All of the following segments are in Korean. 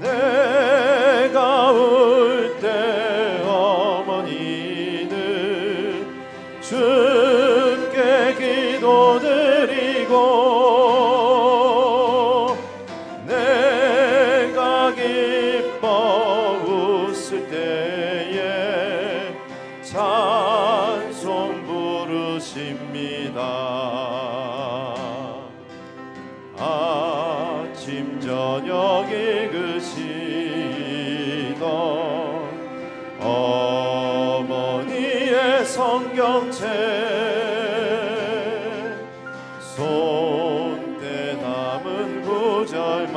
내가 울 때 어머니는 주께 기도드리고 내가 기뻐 웃을 때에 찬송 부르십니다. 아침 저녁 읽으시던 어머니의 성경책 손때 남은 구절마다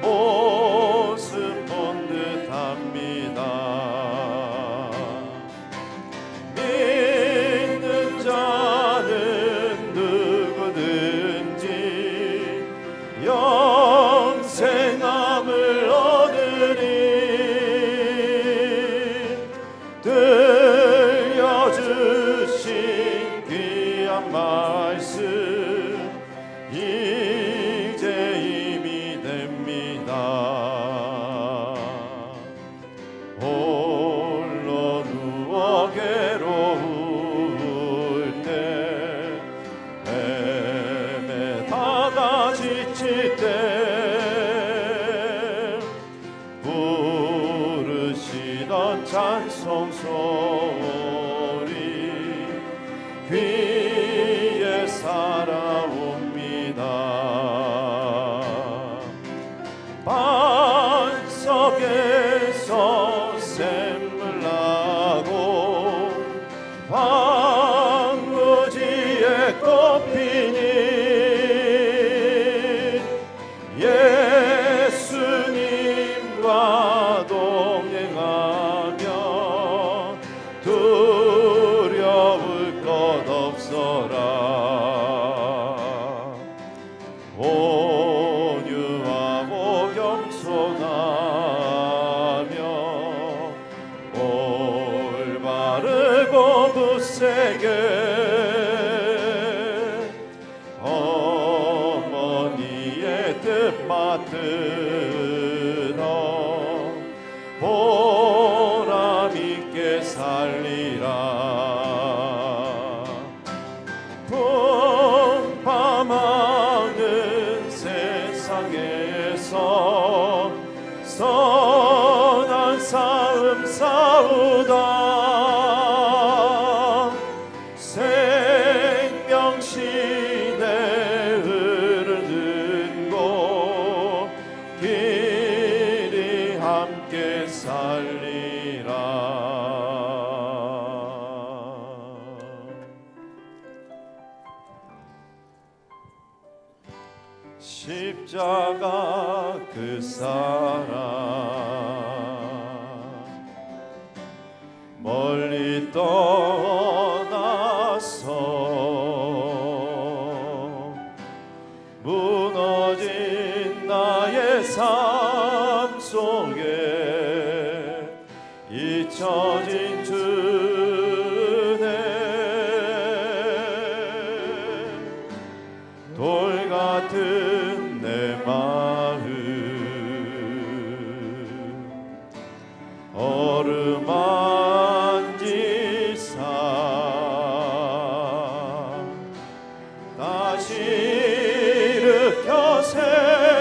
모습 본 듯합니다. 믿는 자는 누구든지 영생함을 얻으리. 들려주신 귀한 말씀 이제 힘이 됩니다. 홀로 누워 괴로울 때 헤매다가 지칠 때 부르시던 찬송 소리 귀에 살아옵니다. 반석에서 샘물 나고 황무지에 꽃피니 예수님과 동행하며 두려울 것 없어라. 온유하고 겸손하며 올바르고 굳세게 어머니의 뜻 맡들어 보람 있게 살리라. 풍파많은 세상에서 선한 싸움 싸우다 생명시대 흐르는 곳 길이 함께 살리라. 십자가 그 사랑 멀리 떠나서 무너진 나의 삶 속에 잊혀진 주네 돌 같은 내 마음 어루만지사 다시 일으켜 세우시네.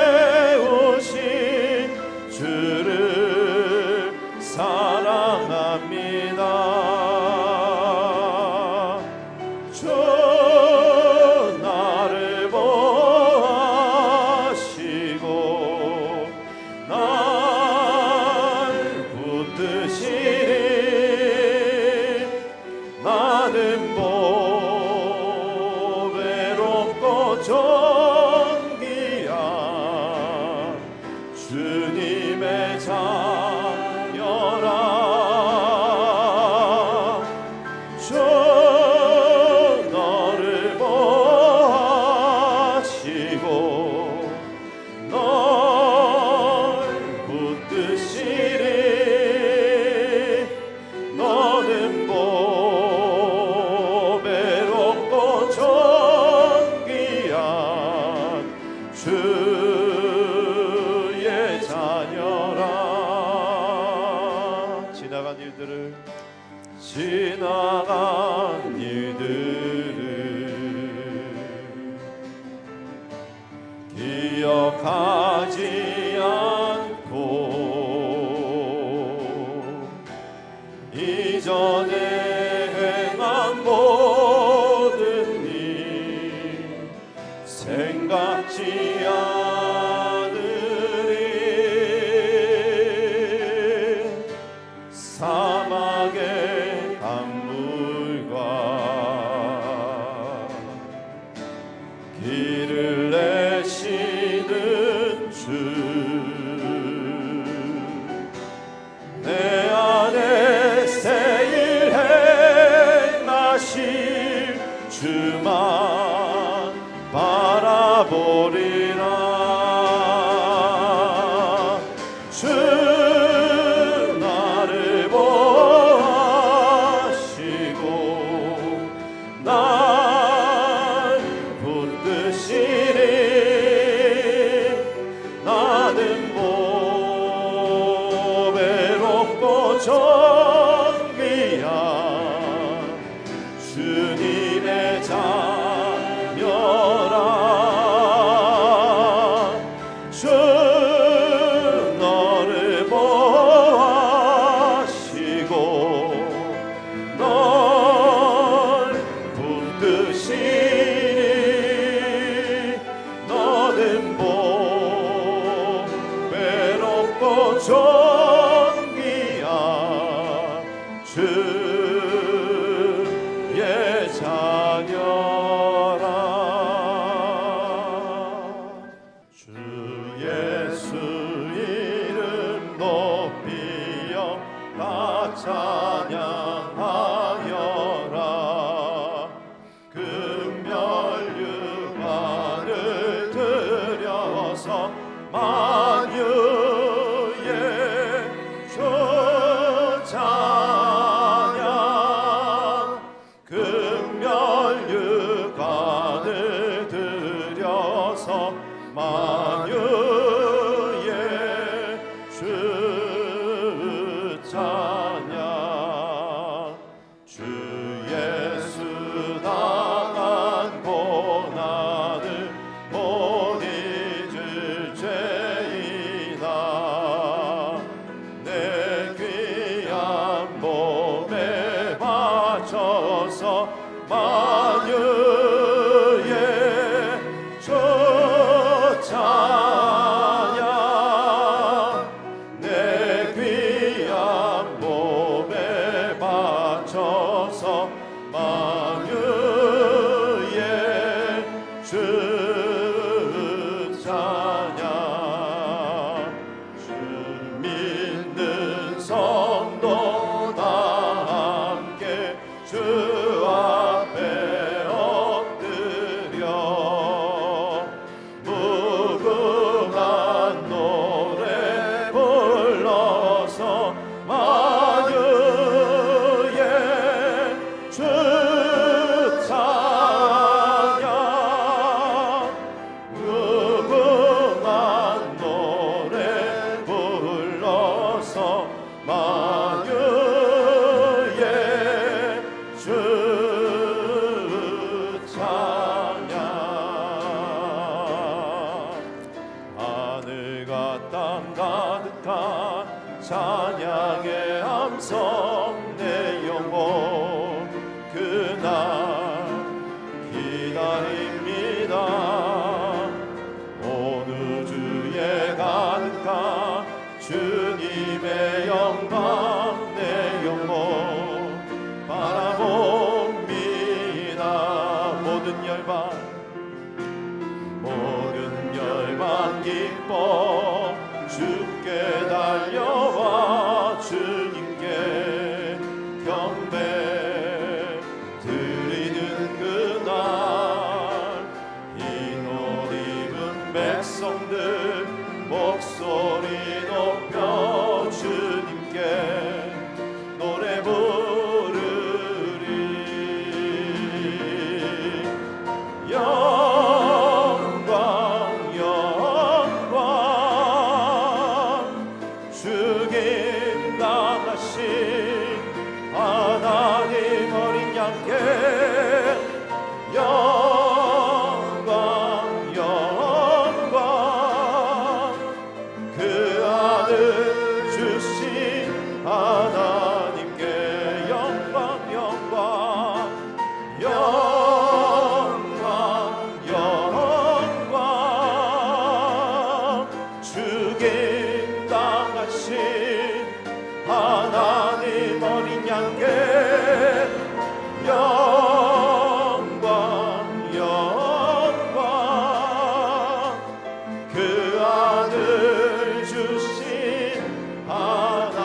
지나간 일들을 기억하지 않고 이전에 행한 모든 일 생각지 않으리. 사막의 강물과 길을 내시는 주, 내 안에 새 일 행하실 주만 바라보리라. 주 나를 보아시고 날 붙드시리. 나는 외롭고 정귀한 주님의 자녀라. 주 너를 보아시고 널 붙드시니. 너는 외롭고 존귀한 주의 자녀라. 주 예수 이름 높이여 다 찬양하여라. 금별 유관을 들여서 만유의 주 찬양. 금별 유관을 들여서 만유의 주 찬양. 주 예수 당한 고난을 못 잊을 죄이나 내 귀한 몸에 바쳐서 만유의 주 찬양. 내 귀한 몸에 바쳐서 만유의 주 찬양. 주 믿는 성도 다 함께 주 앞에 엎드려 무궁한 노래 불러서 만유의 주 찬양. 무궁한 노래 불러서 만유의 주 찬양. 하늘과 땅 가득한 찬양의 함성 내 영혼 그날 기다립니다. 온 우주에 가득한 주님의 영광 내 영혼 바라봅니다. 모든 열방 기뻐 주께 달려와 주님께 경배 드리는 그날 이 옷 입은 백성들 목소리 높여 주님께 노래 부르리. 영광 영광 주님 나가신 하나님 죽임당하신 하나님 어린 양께 영광 영광 그 아들 주신 하나님께.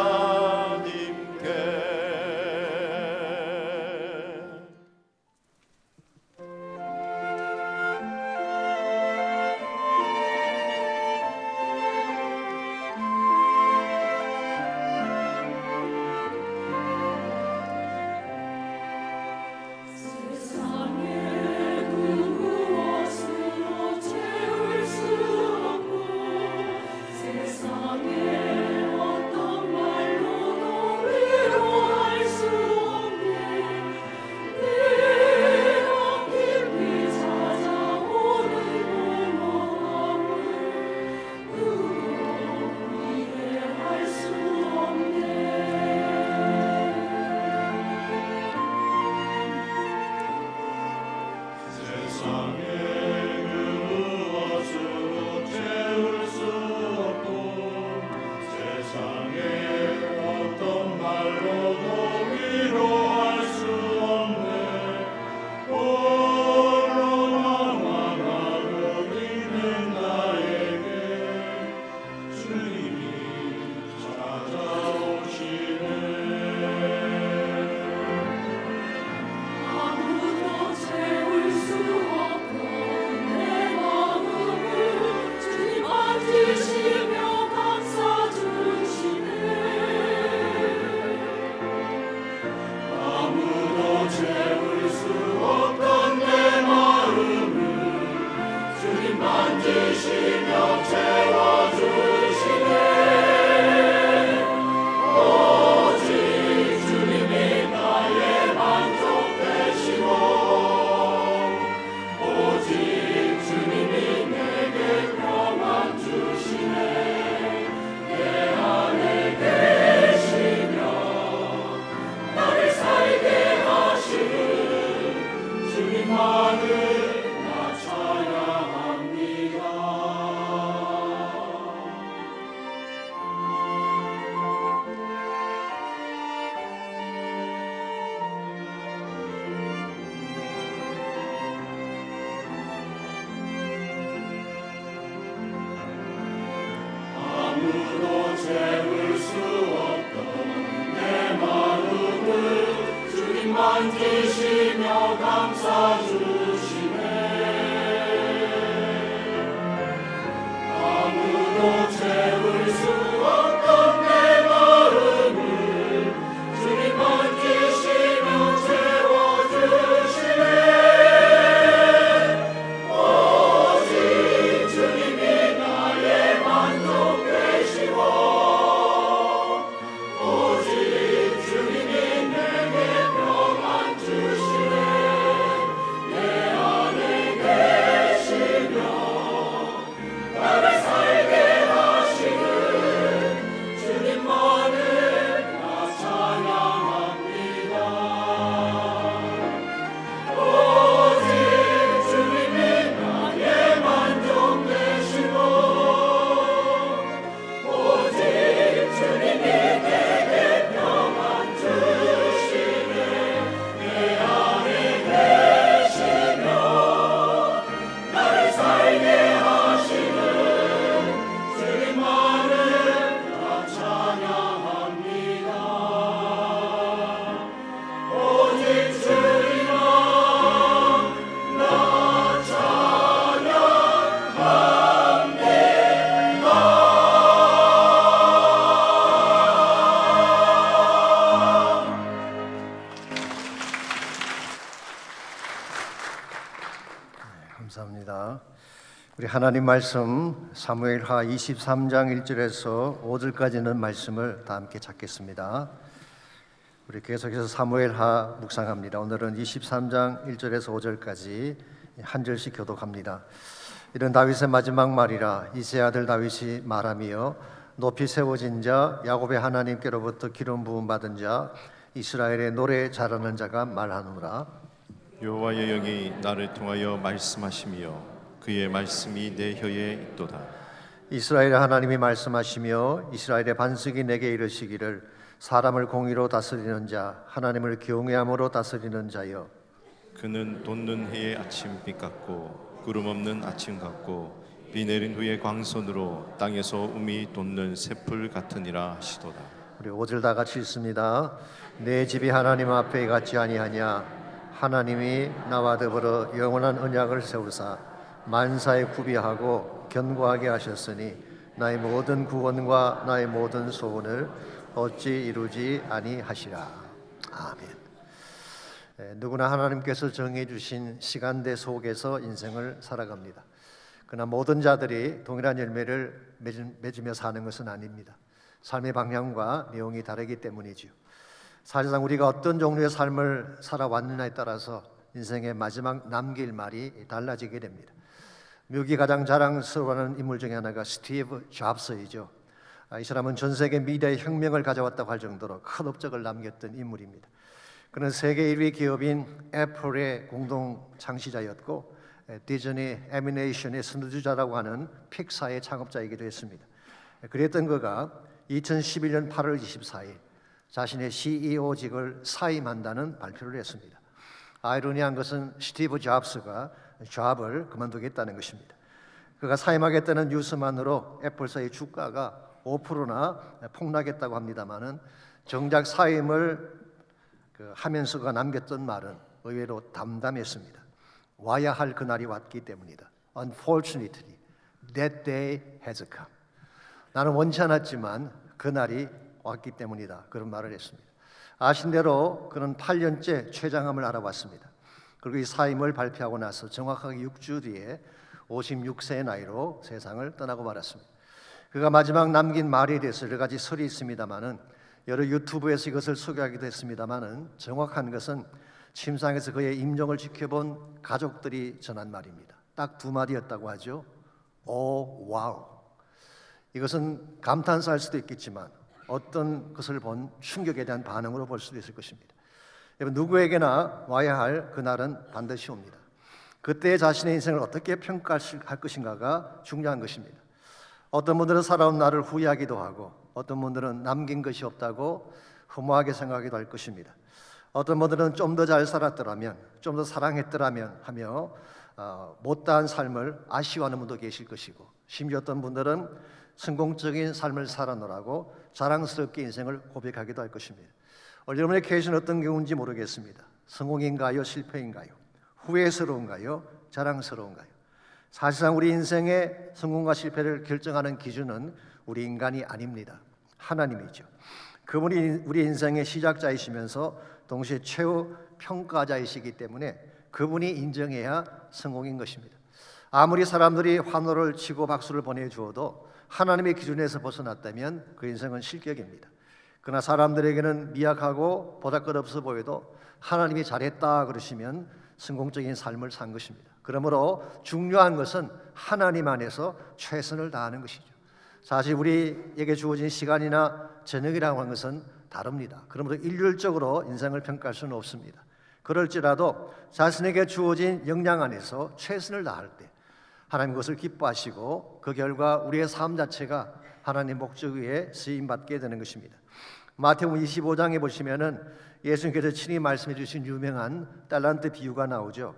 만지시며 감싸 주시네. 아무도 채울 수 없던 내 마음을 주님 만지시며 채워주시네. 오직 주님이 나의 만족 되시고 오직 주님이 내게 평안 주시네. 내 안에 계시며 나를 살게 하시는 주님만을 나 찬양합니다. 오직 주님이 나의 만족 되시고 오직 주님이 내게 평안 주시네. 내 안에 계시며 나를 살게 하시는 주님만을 나 찬양합니다. 오직 주님만 나 찬양합니다. 감사합니다. 우리 하나님 말씀 사무엘하 23장 1절에서 5절까지는 말씀을 다 함께 찾겠습니다. 우리 계속해서 사무엘하 묵상합니다. 오늘은 23장 1절에서 5절까지 한 절씩 교독합니다. 이런 다윗의 마지막 말이라. 이세 아들 다윗이 말하며 높이 세워진 자 야곱의 하나님께로부터 기름 부음 받은 자 이스라엘의 노래 잘하는 자가 말하노라. 여호와의 영이 나를 통하여 말씀하시며 그의 말씀이 내 혀에 있도다. 이스라엘의 하나님이 말씀하시며 이스라엘의 반석이 내게 이르시기를 사람을 공의로 다스리는 자 하나님을 경외함으로 다스리는 자여 그는 돋는 해의 아침빛 같고 구름 없는 아침 같고 비 내린 후의 광선으로 땅에서 우미 돋는 새풀 같으니라 하시도다. 우리 5절 다 같이 읽습니다. 내 집이 하나님 앞에 같지 아니하냐 하나님이 나와 더불어 영원한 언약을 세우사 만사에 구비하고 견고하게 하셨으니 나의 모든 구원과 나의 모든 소원을 어찌 이루지 아니하시라. 아멘. 누구나 하나님께서 정해 주신 시간대 속에서 인생을 살아갑니다. 그러나 모든 자들이 동일한 열매를 맺으며 사는 것은 아닙니다. 삶의 방향과 내용이 다르기 때문이지요. 사실상 우리가 어떤 종류의 삶을 살아왔느냐에 따라서 인생의 마지막 남길 말이 달라지게 됩니다. 미국이 가장 자랑스러워하는 인물 중에 하나가 스티브 잡스이죠. 이 사람은 전 세계 미디어의 혁명을 가져왔다고 할 정도로 큰 업적을 남겼던 인물입니다. 그는 세계 1위 기업인 애플의 공동 창시자였고 디즈니 애니메이션의 선두주자라고 하는 픽사의 창업자이기도 했습니다. 그랬던 그가 2011년 8월 24일 자신의 CEO직을 사임한다는 발표를 했습니다. 아이러니한 것은 스티브 잡스가 잡을 그만두겠다는 것입니다. 그가 사임하겠다는 뉴스만으로 애플사의 주가가 5%나 폭락했다고 합니다마는 정작 사임을 하면서 그가 남겼던 말은 의외로 담담했습니다. 와야 할 그날이 왔기 때문이다. Unfortunately, that day has come. 나는 원치 않았지만 그날이 왔기 때문이다. 그런 말을 했습니다. 아신 대로 그는 8년째 췌장암을 앓아왔습니다. 그리고 이 사임을 발표하고 나서 정확하게 6주 뒤에 56세의 나이로 세상을 떠나고 말았습니다. 그가 마지막 남긴 말에 대해서 여러 가지 설이 있습니다만은 여러 유튜브에서 이것을 소개하기도 했습니다만은 정확한 것은 침상에서 그의 임종을 지켜본 가족들이 전한 말입니다. 딱 두 마디였다고 하죠. 오 와우. 이것은 감탄사할 수도 있겠지만 어떤 것을 본 충격에 대한 반응으로 볼 수도 있을 것입니다. 여러분 누구에게나 와야 할 그날은 반드시 옵니다. 그때 자신의 인생을 어떻게 평가할 것인가가 중요한 것입니다. 어떤 분들은 살아온 날을 후회하기도 하고 어떤 분들은 남긴 것이 없다고 허무하게 생각하기도 할 것입니다. 어떤 분들은 좀 더 잘 살았더라면 좀 더 사랑했더라면 하며 못다한 삶을 아쉬워하는 분도 계실 것이고 심지어 어떤 분들은 성공적인 삶을 살아노라고 자랑스럽게 인생을 고백하기도 할 것입니다. 여러분의 케이스는 어떤 경우인지 모르겠습니다. 성공인가요? 실패인가요? 후회스러운가요? 자랑스러운가요? 사실상 우리 인생의 성공과 실패를 결정하는 기준은 우리 인간이 아닙니다. 하나님이죠. 그분이 우리 인생의 시작자이시면서 동시에 최후 평가자이시기 때문에 그분이 인정해야 성공인 것입니다. 아무리 사람들이 환호를 치고 박수를 보내주어도 하나님의 기준에서 벗어났다면 그 인생은 실격입니다. 그러나 사람들에게는 미약하고 보잘것없어 보여도 하나님이 잘했다 그러시면 성공적인 삶을 산 것입니다. 그러므로 중요한 것은 하나님 안에서 최선을 다하는 것이죠. 사실 우리에게 주어진 시간이나 저녁이라고 하는 것은 다릅니다. 그러므로 일률적으로 인생을 평가할 수는 없습니다. 그럴지라도 자신에게 주어진 역량 안에서 최선을 다할 때 하나님 그것을 기뻐하시고 그 결과 우리의 삶 자체가 하나님 목적 위에 쓰임받게 되는 것입니다. 마태복음 25장에 보시면은 예수님께서 친히 말씀해 주신 유명한 달란트 비유가 나오죠.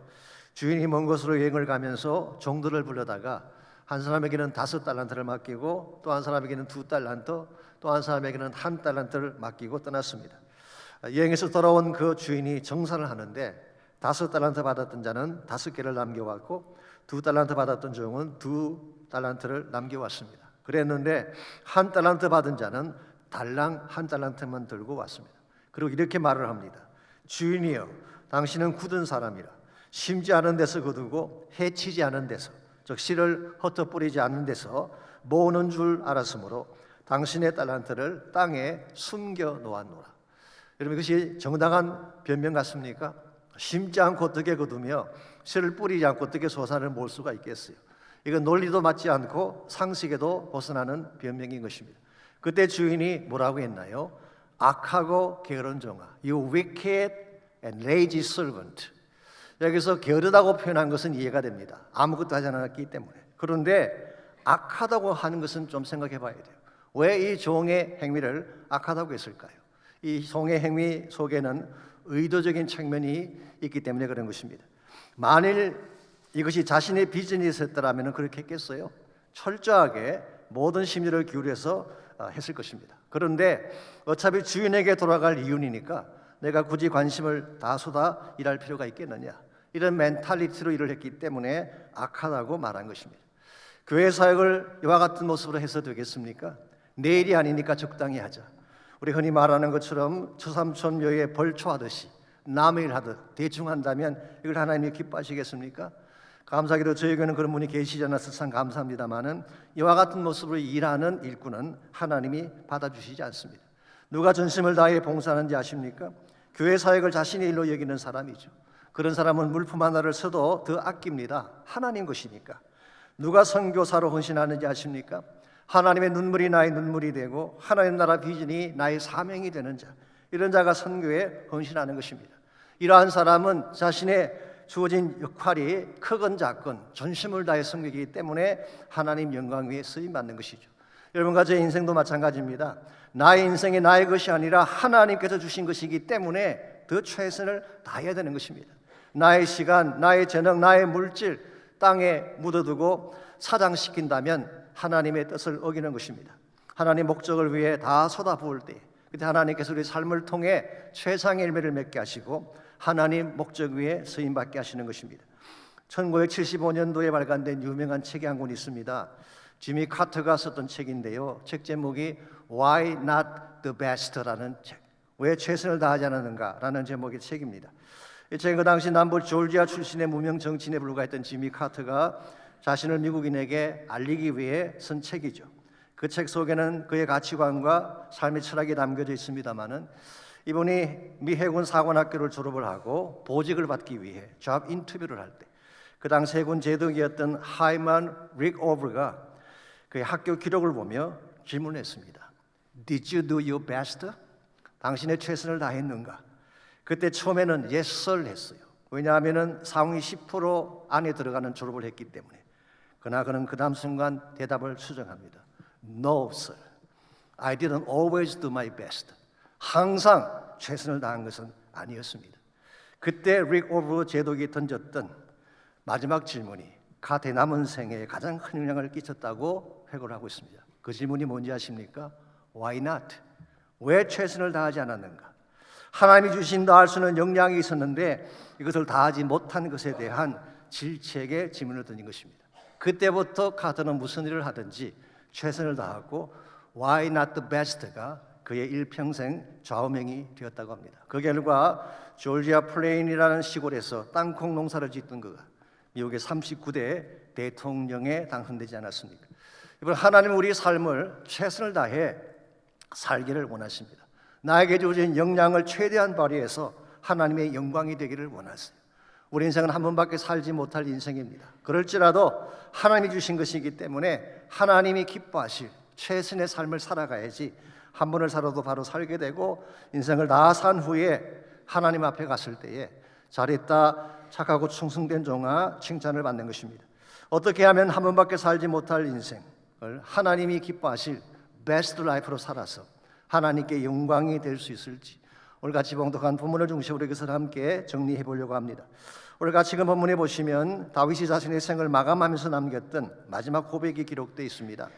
주인이 먼 곳으로 여행을 가면서 종들을 불러다가 한 사람에게는 5달란트를 맡기고 또 한 사람에게는 2달란트, 또 한 사람에게는 1달란트를 맡기고 떠났습니다. 여행에서 돌아온 그 주인이 정산을 하는데 5달란트 받았던 자는 5개를 남겨왔고 2달란트 받았던 종은 2달란트를 남겨왔습니다. 그랬는데 1달란트 받은 자는 달랑 1달란트만 들고 왔습니다. 그리고 이렇게 말을 합니다. 주인이여, 당신은 굳은 사람이라 심지 않은 데서 거두고 해치지 않은 데서, 즉 씨를 흩어뿌리지 않는 데서 모으는 줄 알았으므로 당신의 달란트를 땅에 숨겨 놓았노라. 여러분 이것이 정당한 변명 같습니까? 심지 않고 어떻게 거두며 씨를 뿌리지 않고 어떻게 소산을 모을 수가 있겠어요? 이건 논리도 맞지 않고 상식에도 벗어나는 변명인 것입니다. 그때 주인이 뭐라고 했나요? 악하고 게으른 종아, you wicked and lazy servant. 여기서 게으르다고 표현한 것은 이해가 됩니다. 아무것도 하지 않았기 때문에. 그런데 악하다고 하는 것은 좀 생각해 봐야 돼요. 왜 이 종의 행위를 악하다고 했을까요? 이 종의 행위 속에는 의도적인 측면이 있기 때문에 그런 것입니다. 만일 이것이 자신의 비전이 있었더라면 그렇게 했겠어요? 철저하게 모든 심리를 기울여서 했을 것입니다. 그런데 어차피 주인에게 돌아갈 이윤이니까 내가 굳이 관심을 다 쏟아 일할 필요가 있겠느냐, 이런 멘탈리티로 일을 했기 때문에 악하다고 말한 것입니다. 교회 사역을 이와 같은 모습으로 해서 되겠습니까? 내일이 아니니까 적당히 하자. 우리 흔히 말하는 것처럼 추삼촌묘에 벌초하듯이 남의 일 하듯 대충 한다면 이걸 하나님이 기뻐하시겠습니까? 감사하게도 저희 교회는 그런 분이 계시지 않아서 참 감사합니다만은 이와 같은 모습으로 일하는 일꾼은 하나님이 받아주시지 않습니다. 누가 전심을 다해 봉사하는지 아십니까? 교회 사역을 자신의 일로 여기는 사람이죠. 그런 사람은 물품 하나를 써도 더 아낍니다. 하나님 것이니까. 누가 선교사로 헌신하는지 아십니까? 하나님의 눈물이 나의 눈물이 되고 하나님 나라 비전이 나의 사명이 되는 자, 이런 자가 선교에 헌신하는 것입니다. 이러한 사람은 자신의 주어진 역할이 크건 작건 전심을 다해 섬기기 때문에 하나님 영광 위에 쓰임받는 것이죠. 여러분과 제 인생도 마찬가지입니다. 나의 인생이 나의 것이 아니라 하나님께서 주신 것이기 때문에 더 최선을 다해야 되는 것입니다. 나의 시간, 나의 재능, 나의 물질 땅에 묻어두고 사장시킨다면 하나님의 뜻을 어기는 것입니다. 하나님 목적을 위해 다 쏟아부을 때 그때 하나님께서 우리 삶을 통해 최상의 열매를 맺게 하시고 하나님 목적 위에 쓰임받게 하시는 것입니다. 1975년도에 발간된 유명한 책이 한 권 있습니다. 지미 카터가 썼던 책인데요, 책 제목이 Why Not the Best라는 책, 왜 최선을 다하지 않았는가라는 제목의 책입니다. 이 책은 그 당시 남부 조지아 출신의 무명 정치인에 불과했던 지미 카터가 자신을 미국인에게 알리기 위해 쓴 책이죠. 그 책 속에는 그의 가치관과 삶의 철학이 담겨져 있습니다마는 이분이 미 해군 사관학교를 졸업을 하고 보직을 받기 위해 잡 인터뷰를 할 때 그 당시 해군 제독이었던 하이만 릭 오버가 그의 학교 기록을 보며 질문했습니다. Did you do your best? 당신의 최선을 다했는가? 그때 처음에는 yes sir 했어요. 왜냐하면 상위 10% 안에 들어가는 졸업을 했기 때문에. 그러나 그는 그 다음 순간 대답을 수정합니다. No sir, I didn't always do my best. 항상 최선을 다한 것은 아니었습니다. 그때 릭 오브 제독이 던졌던 마지막 질문이 가대 남은 생애에 가장 큰 영향을 끼쳤다고 회고를 하고 있습니다. 그 질문이 뭔지 아십니까? Why not? 왜 최선을 다하지 않았는가? 하나님이 주신 다할 수 있는 역량이 있었는데 이것을 다하지 못한 것에 대한 질책의 질문을 던진 것입니다. 그때부터 카터는 무슨 일을 하든지 최선을 다하고 Why not the best가 그의 일평생 좌우명이 되었다고 합니다. 그 결과 조지아 플레인이라는 시골에서 땅콩 농사를 짓던 그가 미국의 39대 대통령에 당선되지 않았습니까? 이번 하나님은 우리의 삶을 최선을 다해 살기를 원하십니다. 나에게 주어진 역량을 최대한 발휘해서 하나님의 영광이 되기를 원하세요. 우리 인생은 한 번밖에 살지 못할 인생입니다. 그럴지라도 하나님이 주신 것이기 때문에 하나님이 기뻐하실 최선의 삶을 살아가야지 한 번을 살아도 바로 살게 되고 인생을 다 산 후에 하나님 앞에 갔을 때에 잘했다, 착하고 충성된 종아 칭찬을 받는 것입니다. 어떻게 하면 한 번밖에 살지 못할 인생을 하나님이 기뻐하실 베스트 라이프로 살아서 하나님께 영광이 될 수 있을지 오늘 같이 봉독한 본문을 중심으로 이것을 함께 정리해 보려고 합니다. 오늘 같이 그 본문에 보시면 다윗이 자신의 생을 마감하면서 남겼던 마지막 고백이 기록되어 있습니다.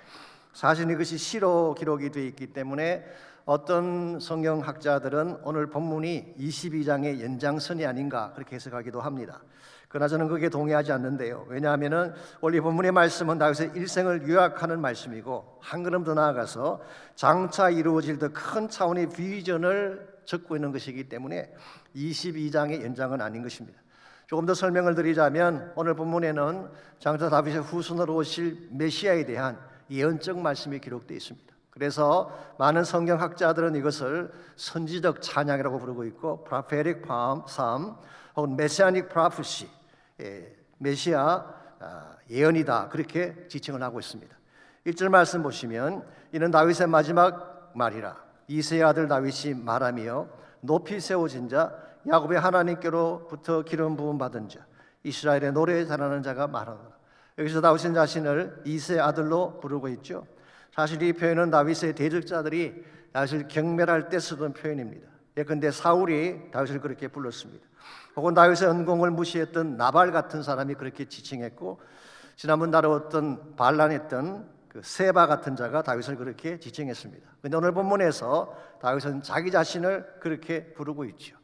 사실 이것이 시로 기록이 되어 있기 때문에 어떤 성경학자들은 오늘 본문이 22장의 연장선이 아닌가 그렇게 해석하기도 합니다. 그러나 저는 그게 동의하지 않는데요. 왜냐하면 원래 본문의 말씀은 다윗의 일생을 요약하는 말씀이고 한 걸음 더 나아가서 장차 이루어질 더 큰 차원의 비전을 적고 있는 것이기 때문에 22장의 연장은 아닌 것입니다. 조금 더 설명을 드리자면 오늘 본문에는 장차 다윗의 후손으로 오실 메시아에 대한 예언적 말씀이 기록되어 있습니다. 그래서 많은 성경학자들은 이것을 선지적 찬양이라고 부르고 있고 prophetic psalm 혹은 messianic prophecy, 메시아 예언이다 그렇게 지칭을 하고 있습니다. 1절 말씀 보시면 이는 다윗의 마지막 말이라 이새의 아들 다윗이 말하며 높이 세워진 자 야곱의 하나님께로부터 기름 부음 받은 자 이스라엘의 노래 잘하는 자가 말하노라. 여기서 다윗은 자신을 이세 아들로 부르고 있죠. 사실 이 표현은 다윗의 대적자들이 다윗을 경멸할 때 쓰던 표현입니다. 예컨대 사울이 다윗을 그렇게 불렀습니다. 혹은 다윗의恩공을 무시했던 나발 같은 사람이 그렇게 지칭했고, 지난번 다루었던 반란했던 그 세바 같은 자가 다윗을 그렇게 지칭했습니다. 그런데 오늘 본문에서 다윗은 자기 자신을 그렇게 부르고 있죠.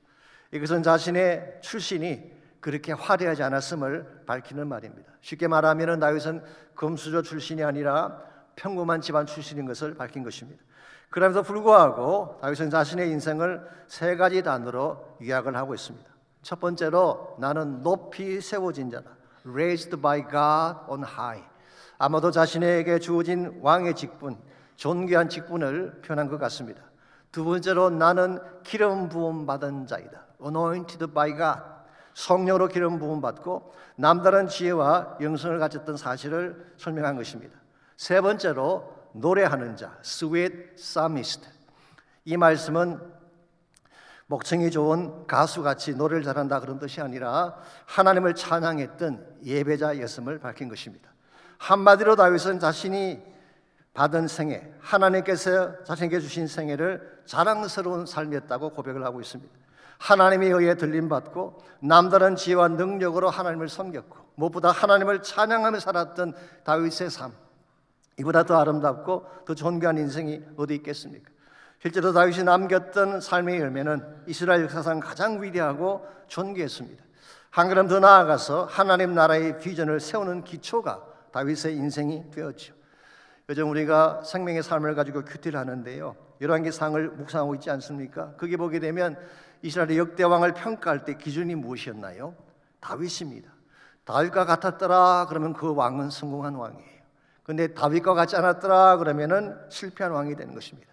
이것은 자신의 출신이 그렇게 화려하지 않았음을 밝히는 말입니다. 쉽게 말하면 다윗은 금수저 출신이 아니라 평범한 집안 출신인 것을 밝힌 것입니다. 그럼에도 불구하고 다윗은 자신의 인생을 세 가지 단어로 요약을 하고 있습니다. 첫 번째로 나는 높이 세워진 자다. Raised by God on high. 아마도 자신에게 주어진 왕의 직분, 존귀한 직분을 표현한 것 같습니다. 두 번째로 나는 기름 부음 받은 자이다. Anointed by God. 성령으로 기름 부음 받고 남다른 지혜와 영성을 가졌던 사실을 설명한 것입니다. 세 번째로 노래하는 자, sweet psalmist. 이 말씀은 목청이 좋은 가수같이 노래를 잘한다 그런 뜻이 아니라 하나님을 찬양했던 예배자였음을 밝힌 것입니다. 한마디로 다윗은 자신이 받은 생애, 하나님께서 자신에게 주신 생애를 자랑스러운 삶이었다고 고백을 하고 있습니다. 하나님에 의해 들림받고 남다른 지혜와 능력으로 하나님을 섬겼고 무엇보다 하나님을 찬양하며 살았던 다윗의 삶, 이보다 더 아름답고 더 존귀한 인생이 어디 있겠습니까? 실제로 다윗이 남겼던 삶의 열매는 이스라엘 역사상 가장 위대하고 존귀했습니다. 한 걸음 더 나아가서 하나님 나라의 비전을 세우는 기초가 다윗의 인생이 되었죠. 요즘 우리가 생명의 삶을 가지고 큐티를 하는데요, 열왕기상을 묵상하고 있지 않습니까? 거기 보게 되면 이스라엘의 역대 왕을 평가할 때 기준이 무엇이었나요? 다윗입니다. 다윗과 같았더라 그러면 그 왕은 성공한 왕이에요. 그런데 다윗과 같지 않았더라 그러면은 실패한 왕이 되는 것입니다.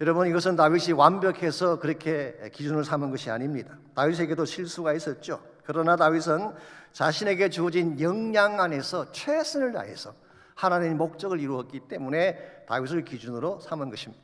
여러분, 이것은 다윗이 완벽해서 그렇게 기준을 삼은 것이 아닙니다. 다윗에게도 실수가 있었죠. 그러나 다윗은 자신에게 주어진 역량 안에서 최선을 다해서 하나님의 목적을 이루었기 때문에 다윗을 기준으로 삼은 것입니다.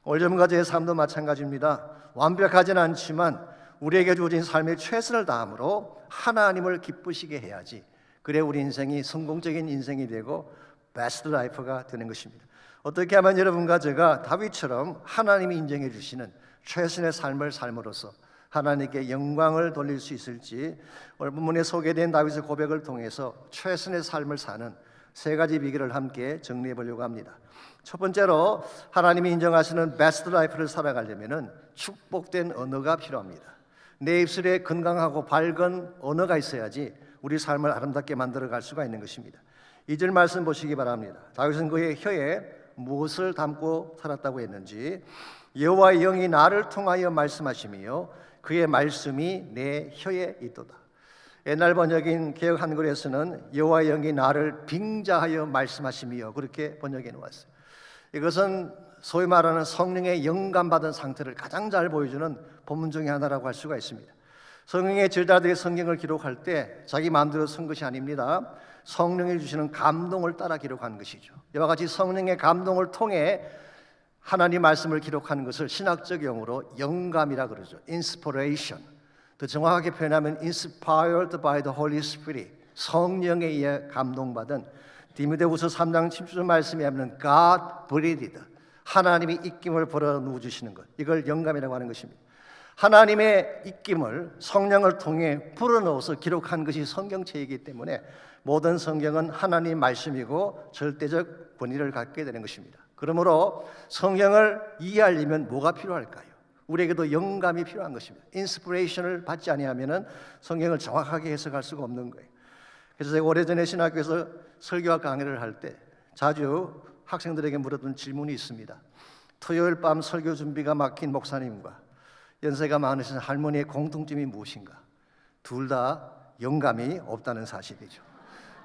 오늘과 제 삶도 마찬가지입니다. 완벽하지는 않지만 우리에게 주어진 삶의 최선을 다함으로 하나님을 기쁘시게 해야지, 그래 우리 인생이 성공적인 인생이 되고 베스트 라이프가 되는 것입니다. 어떻게 하면 여러분과 제가 다윗처럼 하나님이 인정해 주시는 최선의 삶을 삶으로써 하나님께 영광을 돌릴 수 있을지, 오늘 본문에 소개된 다윗의 고백을 통해서 최선의 삶을 사는 세 가지 비결을 함께 정리해 보려고 합니다. 첫 번째로 하나님이 인정하시는 베스트 라이프를 살아가려면 축복된 언어가 필요합니다. 내 입술에 건강하고 밝은 언어가 있어야지 우리 삶을 아름답게 만들어갈 수가 있는 것입니다. 2절 말씀 보시기 바랍니다. 다윗은 그의 혀에 무엇을 담고 살았다고 했는지, 여호와의 영이 나를 통하여 말씀하시며 그의 말씀이 내 혀에 있도다. 옛날 번역인 개역 한글에서는 여호와의 영이 나를 빙자하여 말씀하시며 그렇게 번역해 놓았어요. 이것은 소위 말하는 성령의 영감받은 상태를 가장 잘 보여주는 본문 중에 하나라고 할 수가 있습니다. 성령의 제자들이 성경을 기록할 때 자기 마음대로 쓴 것이 아닙니다. 성령이 주시는 감동을 따라 기록한 것이죠. 이와 같이 성령의 감동을 통해 하나님 말씀을 기록하는 것을 신학적 용어로 영감이라 그러죠. Inspiration. 더 정확하게 표현하면 Inspired by the Holy Spirit. 성령에 의해 감동받은, 디모데후서 3장 17절 말씀에 하면 God breathed. 하나님이 입김을 불어넣어주시는 것, 이걸 영감이라고 하는 것입니다. 하나님의 입김을 성령을 통해 불어넣어서 기록한 것이 성경책이기 때문에 모든 성경은 하나님 말씀이고 절대적 권위를 갖게 되는 것입니다. 그러므로 성경을 이해하려면 뭐가 필요할까요? 우리에게도 영감이 필요한 것입니다. 인스피레이션을 받지 아니하면 성경을 정확하게 해석할 수가 없는 거예요. 그래서 제가 오래전에 신학교에서 설교와 강의를 할 때 자주 학생들에게 물었던 질문이 있습니다. 토요일 밤 설교 준비가 막힌 목사님과 연세가 많으신 할머니의 공통점이 무엇인가? 둘 다 영감이 없다는 사실이죠.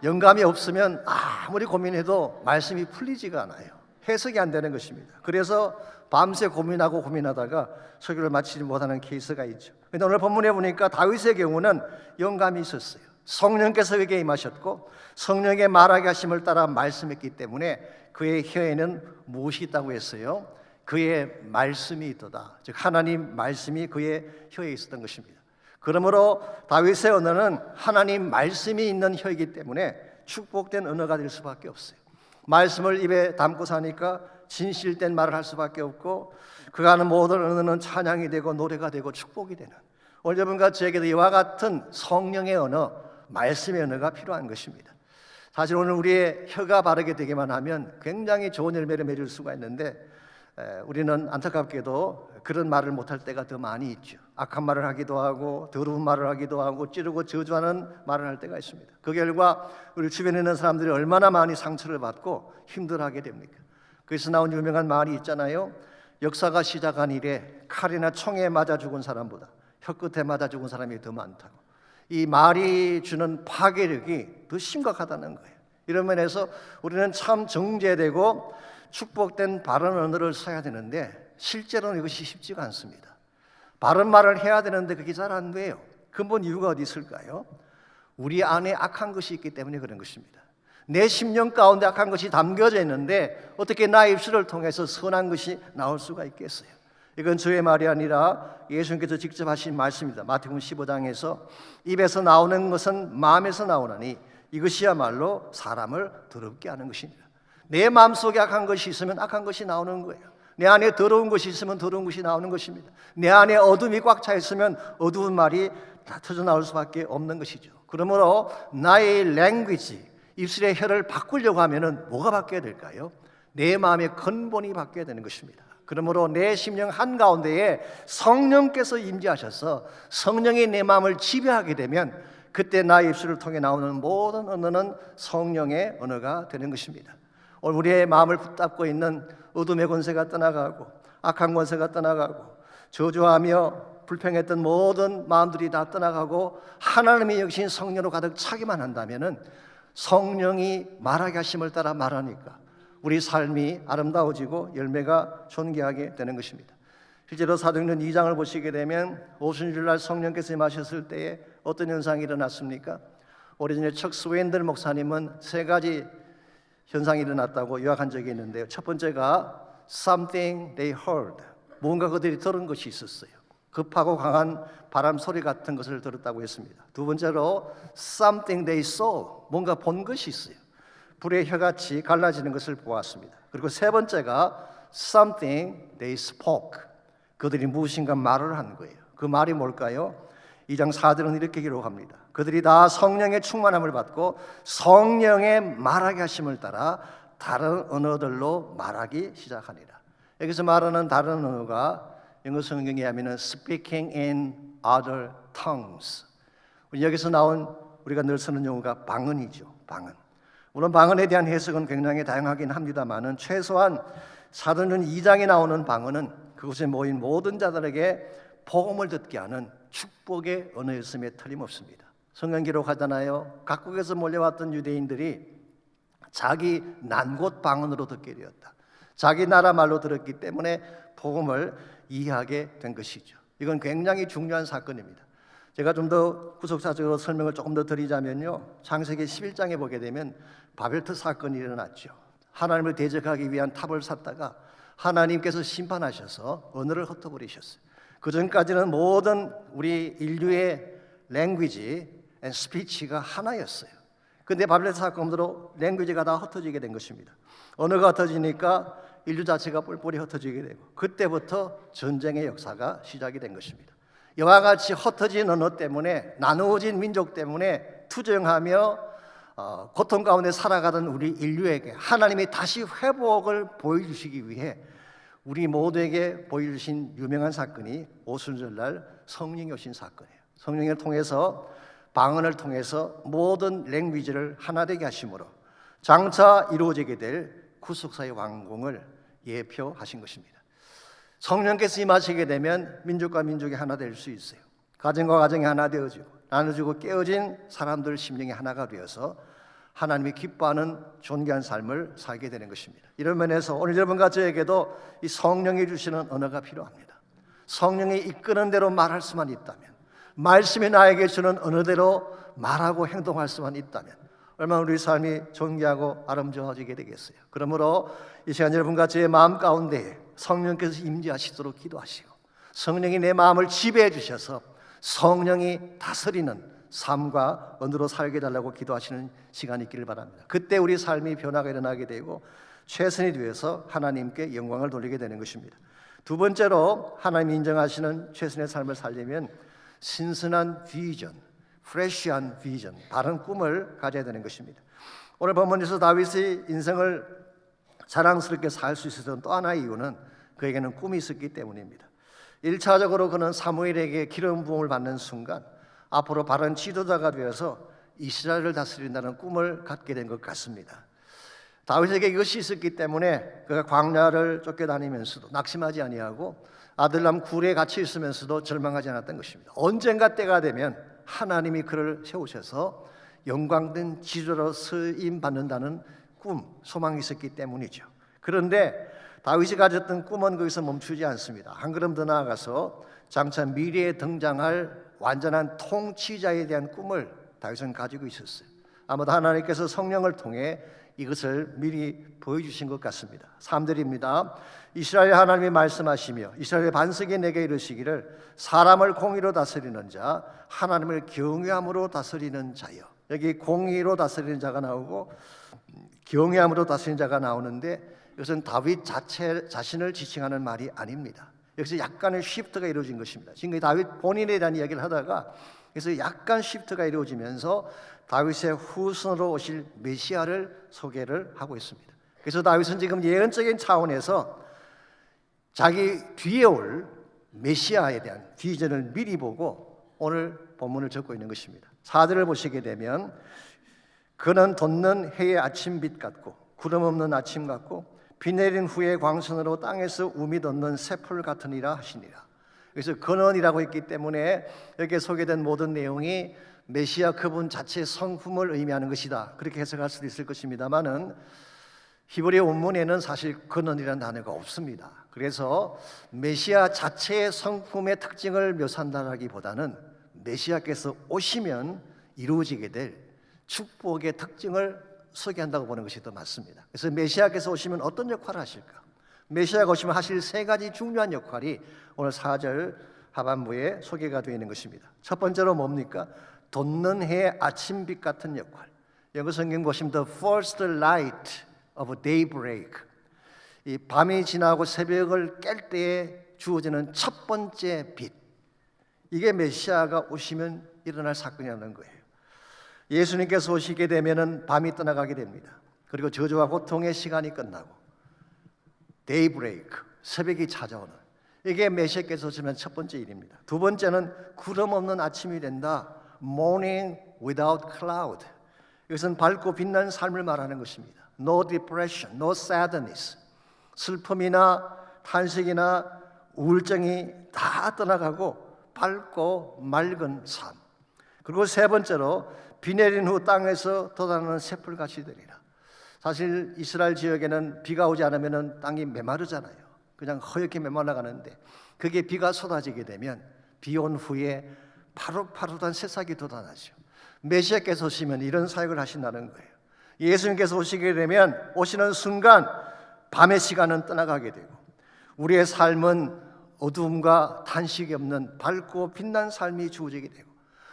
영감이 없으면 아무리 고민해도 말씀이 풀리지가 않아요. 해석이 안 되는 것입니다. 그래서 밤새 고민하다가 설교를 마치지 못하는 케이스가 있죠. 그런데 오늘 본문에 보니까 다윗의 경우는 영감이 있었어요. 성령께서 그에게 임하셨고 성령의 말하게 하심을 따라 말씀했기 때문에 그의 혀에는 무엇이 있다고 했어요? 그의 말씀이 있도다. 즉 하나님 말씀이 그의 혀에 있었던 것입니다. 그러므로 다윗의 언어는 하나님 말씀이 있는 혀이기 때문에 축복된 언어가 될 수밖에 없어요. 말씀을 입에 담고 사니까 진실된 말을 할 수밖에 없고, 그가 하는 모든 언어는 찬양이 되고 노래가 되고 축복이 되는, 오늘 여러분과 저에게도 이와 같은 성령의 언어, 말씀의 언어가 필요한 것입니다. 사실 오늘 우리의 혀가 바르게 되기만 하면 굉장히 좋은 열매를 맺을 수가 있는데, 우리는 안타깝게도 그런 말을 못할 때가 더 많이 있죠. 악한 말을 하기도 하고 더러운 말을 하기도 하고 찌르고 저주하는 말을 할 때가 있습니다. 그 결과 우리 주변에 있는 사람들이 얼마나 많이 상처를 받고 힘들어하게 됩니까? 그래서 나온 유명한 말이 있잖아요. 역사가 시작한 이래 칼이나 총에 맞아 죽은 사람보다 혀끝에 맞아 죽은 사람이 더 많다고. 이 말이 주는 파괴력이 더 심각하다는 거예요. 이런 면에서 우리는 참 정제되고 축복된 바른 언어를 써야 되는데, 실제로는 이것이 쉽지가 않습니다. 바른 말을 해야 되는데 그게 잘 안 돼요. 근본 이유가 어디 있을까요? 우리 안에 악한 것이 있기 때문에 그런 것입니다. 내 심령 가운데 악한 것이 담겨져 있는데 어떻게 나의 입술을 통해서 선한 것이 나올 수가 있겠어요? 이건 저의 말이 아니라 예수님께서 직접 하신 말씀입니다. 마태복음 15장에서 입에서 나오는 것은 마음에서 나오나니 이것이야말로 사람을 더럽게 하는 것입니다. 내 마음속에 악한 것이 있으면 악한 것이 나오는 거예요. 내 안에 더러운 것이 있으면 더러운 것이 나오는 것입니다. 내 안에 어둠이 꽉 차 있으면 어두운 말이 다 터져 나올 수밖에 없는 것이죠. 그러므로 나의 랭귀지, 입술의 혀를 바꾸려고 하면은 뭐가 바뀌어야 될까요? 내 마음의 근본이 바뀌어야 되는 것입니다. 그러므로 내 심령 한가운데에 성령께서 임재하셔서 성령이 내 마음을 지배하게 되면 그때 나의 입술을 통해 나오는 모든 언어는 성령의 언어가 되는 것입니다. 오늘 우리의 마음을 붙잡고 있는 어둠의 권세가 떠나가고 악한 권세가 떠나가고 저주하며 불평했던 모든 마음들이 다 떠나가고 하나님의 역신 성령으로 가득 차기만 한다면은, 성령이 말하게 하심을 따라 말하니까 우리 삶이 아름다워지고 열매가 존귀하게 되는 것입니다. 실제로 사도행전 2장을 보시게 되면 오순절날 성령께서 임하셨을 때에 어떤 현상이 일어났습니까? 오래전에 척 스웨인들 목사님은 세 가지 현상이 일어났다고 요약한 적이 있는데요. 첫 번째가 something they heard, 뭔가 그들이 들은 것이 있었어요. 급하고 강한 바람 소리 같은 것을 들었다고 했습니다. 두 번째로 something they saw, 뭔가 본 것이 있어요. 불의 혀같이 갈라지는 것을 보았습니다. 그리고 세 번째가 something they spoke, 그들이 무엇인가 말을 한 거예요. 그 말이 뭘까요? 2장 4절은 이렇게 기록합니다. 그들이 다 성령의 충만함을 받고 성령의 말하게 하심을 따라 다른 언어들로 말하기 시작하니라. 여기서 말하는 다른 언어가 영어 성경에 하면은 speaking in other tongues. 여기서 나온 우리가 늘 쓰는 용어가 방언이죠. 방언. 물론 방언에 대한 해석은 굉장히 다양하긴 합니다만은 최소한 사도행전 2장에 나오는 방언은 그곳에 모인 모든 자들에게 복음을 듣게 하는 축복의 언어였음에 틀림없습니다. 성경 기록하잖아요. 각국에서 몰려왔던 유대인들이 자기 난곳 방언으로 듣게 되었다. 자기 나라 말로 들었기 때문에 복음을 이해하게 된 것이죠. 이건 굉장히 중요한 사건입니다. 제가 좀 더 구속사적으로 설명을 조금 더 드리자면요, 창세기 11장에 보게 되면 바벨탑 사건이 일어났죠. 하나님을 대적하기 위한 탑을 샀다가 하나님께서 심판하셔서 언어를 흩어버리셨어요. 그 전까지는 모든 우리 인류의 랭귀지 앤 스피치가 하나였어요. 근데 바벨탑 사건으로 랭귀지가 다 흩어지게 된 것입니다. 언어가 흩어지니까 인류 자체가 뿔뿔이 흩어지게 되고, 그때부터 전쟁의 역사가 시작이 된 것입니다. 이와 같이 흩어진 언어 때문에, 나누어진 민족 때문에 투정하며 고통 가운데 살아가던 우리 인류에게 하나님이 다시 회복을 보여주시기 위해 우리 모두에게 보여주신 유명한 사건이 오순절날 성령이 오신 사건이에요. 성령을 통해서, 방언을 통해서 모든 랭귀지를 하나 되게 하심으로 장차 이루어지게 될 구속사의 왕궁을 예표하신 것입니다. 성령께서 임하시게 되면 민족과 민족이 하나 될 수 있어요. 가정과 가정이 하나 되어지고 나눠지고 깨어진 사람들 심령이 하나가 되어서 하나님이 기뻐하는 존귀한 삶을 살게 되는 것입니다. 이런 면에서 오늘 여러분과 저에게도 이 성령이 주시는 언어가 필요합니다. 성령이 이끄는 대로 말할 수만 있다면, 말씀이 나에게 주는 언어대로 말하고 행동할 수만 있다면 얼마나 우리 삶이 존귀하고 아름다워지게 되겠어요. 그러므로 이 시간 여러분과 저의 마음 가운데 성령께서 임재하시도록 기도하시고, 성령이 내 마음을 지배해 주셔서 성령이 다스리는 삶과 언어로 살게 해달라고 기도하시는 시간이 있기를 바랍니다. 그때 우리 삶이 변화가 일어나게 되고 최선이 되어서 하나님께 영광을 돌리게 되는 것입니다. 두 번째로 하나님이 인정하시는 최선의 삶을 살려면 신선한 비전, 프레시한 비전, 바른 꿈을 가져야 되는 것입니다. 오늘 본문에서 다윗의 인생을 자랑스럽게 살 수 있었던 또 하나의 이유는 그에게는 꿈이 있었기 때문입니다. 1차적으로 그는 사무엘에게 기름 부음을 받는 순간 앞으로 바른 지도자가 되어서 이스라엘을 다스린다는 꿈을 갖게 된 것 같습니다. 다윗에게 이것이 있었기 때문에 그가 광야를 쫓겨다니면서도 낙심하지 아니하고 아들람 굴에 갇혀 있으면서도 절망하지 않았던 것입니다. 언젠가 때가 되면 하나님이 그를 세우셔서 영광된 지도자로 쓰임 받는다는 꿈, 소망이 있었기 때문이죠. 그런데 다윗이 가졌던 꿈은 거기서 멈추지 않습니다. 한 걸음 더 나아가서 장차 미래에 등장할 완전한 통치자에 대한 꿈을 다윗은 가지고 있었어요. 아마도 하나님께서 성령을 통해 이것을 미리 보여주신 것 같습니다. 3절입니다. 이스라엘 하나님이 말씀하시며 이스라엘 반석이 내게 이르시기를 사람을 공의로 다스리는 자, 하나님을 경외함으로 다스리는 자여. 여기 공의로 다스리는 자가 나오고 경외함으로 다스리는 자가 나오는데 이것은 다윗 자신을 지칭하는 말이 아닙니다. 여기서 약간의 쉬프트가 이루어진 것입니다. 지금 다윗 본인에 대한 이야기를 하다가 그래서 약간 쉬프트가 이루어지면서 다윗의 후손으로 오실 메시아를 소개를 하고 있습니다. 그래서 다윗은 지금 예언적인 차원에서 자기 뒤에 올 메시아에 대한 비전을 미리 보고 오늘 본문을 적고 있는 것입니다. 4절을 보시게 되면 그는 돋는 해의 아침빛 같고 구름 없는 아침 같고 비 내린 후에 광선으로 땅에서 우미 돋는 새풀 같으니라 하시니라. 그래서 근원이라고 했기 때문에 여기에 소개된 모든 내용이 메시아 그분 자체의 성품을 의미하는 것이다, 그렇게 해석할 수도 있을 것입니다만은 히브리 원문에는 사실 근원이라는 단어가 없습니다. 그래서 메시아 자체의 성품의 특징을 묘사한다기보다는 메시아께서 오시면 이루어지게 될 축복의 특징을 소개한다고 보는 것이 더 맞습니다. 그래서 메시아께서 오시면 어떤 역할을 하실까? 메시아가 오시면 하실 세 가지 중요한 역할이 오늘 4절 하반부에 소개가 되어 있는 것입니다. 첫 번째로 뭡니까? 돋는 해의 아침빛 같은 역할. 영어 성경 보시면 The first light of daybreak. 이 밤이 지나고 새벽을 깰 때에 주어지는 첫 번째 빛. 이게 메시아가 오시면 일어날 사건이라는 거예요. 예수님께서 오시게 되면은 밤이 떠나가게 됩니다. 그리고 저주와 고통의 시간이 끝나고 데이브레이크, 새벽이 찾아오는, 이게 메시아께서 오시면 첫 번째 일입니다. 두 번째는 구름 없는 아침이 된다. Morning without cloud. 이것은 밝고 빛난 삶을 말하는 것입니다. No depression, no sadness. 슬픔이나 탄식이나 우울증이 다 떠나가고 밝고 맑은 삶. 그리고 세 번째로 비 내린 후 땅에서 돋아나는 새풀같이 되리라. 사실 이스라엘 지역에는 비가 오지 않으면 땅이 메마르잖아요. 그냥 허옇게 메말라가는데 그게 비가 쏟아지게 되면 비 온 후에 파릇파릇한 새싹이 돋아나죠. 메시아께서 오시면 이런 사역을 하신다는 거예요. 예수님께서 오시게 되면 오시는 순간 밤의 시간은 떠나가게 되고 우리의 삶은 어두움과 탄식이 없는 밝고 빛난 삶이 주어지게 되고